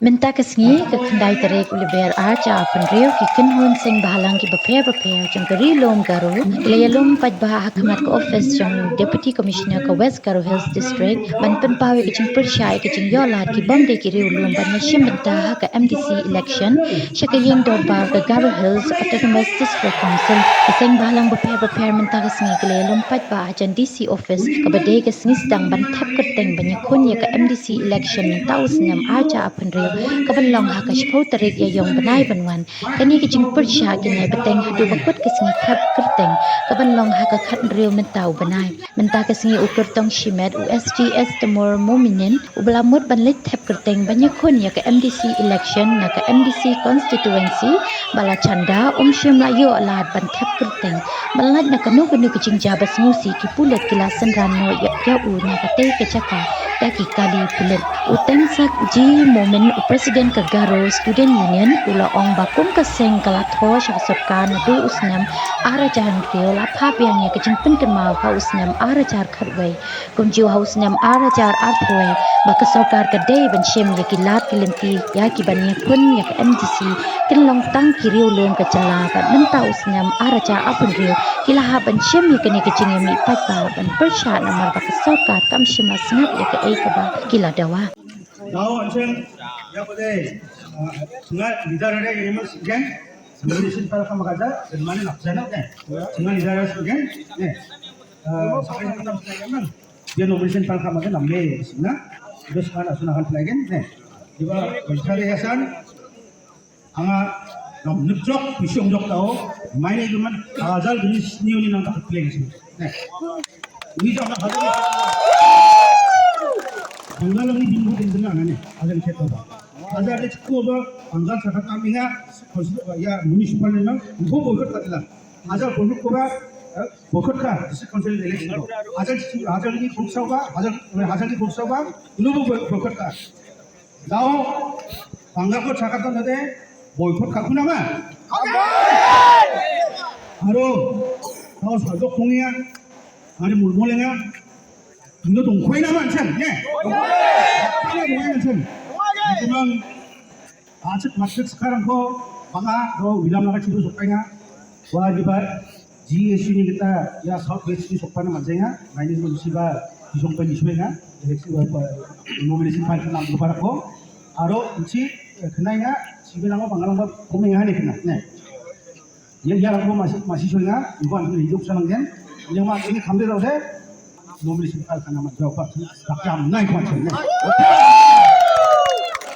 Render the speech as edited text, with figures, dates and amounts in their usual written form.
Minta kesengi ke kendai terik uleber arca penriu ki kenhun sing bahalang ki beper jang keri lom garu ilaya lom paj bah hakamat ke office jang deputy commissioner ke West Garo Hills district ban pen pawe ki jing persyai ki jing yolat ki bamde ki riu lom ban yashim minta ha ke MDC election syakaying dorbar ke Garo Hills Autonomous District Council keseng bahalang beper minta kesengi ke ilaya lom paj bah jan DC office ke badai kesengi sedang ban tap kerteng banyakun ya ke MDC election taus nam arca penriu kabanlong ha ka shpau tarik ya yong banai banwan kani ki jing persha ki nai beteng hadu bakut ke singi thap kerteng kabanlong ha ka khat riu mentau banai menta ke singi ukur tong shimet USGS temur mominin ublamut banlit thap kerteng banyakun ya ke MDC election na ke MDC constituency bala chanda shim la yo alat ban thap kerteng balat na kanu ki jing jabas ngusi ki pulet kilasan rano ya u na ka te ke chaka taki kali pulet uteng sak ji momen Presiden ke Garo Student Union ula ong bakum keseng kalatho syah sarkar nadu usnam ara jahan krio la phap yang ya kejing pen kenmau ha usnam ara jar khatwai kum jiu ha usnam ara jar arthwai ba ke sarkar ke dei ban shem ya kilat kilenti ya ki ban ya kun ya ke MDC kin long tang kiriu lom ke jela ban menta usnam ara jar apun rio kila ha ban shem ya kene kejing ya mi pat ba ban persha namar ba ke sarkar kam shima snap ya ke ei ka ba kila dawa Now, Anshel, ya boleh. Sungai lidah ada yang mas sekian. Sebelum isin para kamagaja, dan mana nak sana kan? Sungai lidah ada sekian. Sampai kita sekian kan? Dia nomorisin para kamagaja nambe sini. Terus mana sunahan lagi? Juga bercari hasan. Anga nam nujok, pisong jok tahu. Mainnya cuma agazal jenis new ni nak play sini. Ini jangan ada. Anggalan ini bingung dengan mana? Azal cetak apa? Azal cetak apa? Anggal cetak kami ya municipal memang ibu bokor katilah. Azal bokor apa? Bokor kah? District council election. Azal ini kursa apa? Azal ini kursa apa? Ibu bokor kah? Tahu? Anggal ko cetak tu nanti bokor kah pun apa? Haro, tahu sadok pungia, ada mulmulnya. Ini tuh kue nama macam, ya? Kue macam. Memang asyik masuk sekarang kok, maka kau bilang nak cipu sokanya, wajib GSC ni kita ya South West ni sokpan macamnya, ini tu siapa disokpan disoknya, eleksi nominasi panjang nama lupa aku, aro ini kenanya siapa nama panggalan apa komengan ni kena, ne? Yang aku masih soalnya, bukan hidup senang kan? Yang mak ini kambing dah. Nomor 10 kan nama jawab tak jam naik macam ni.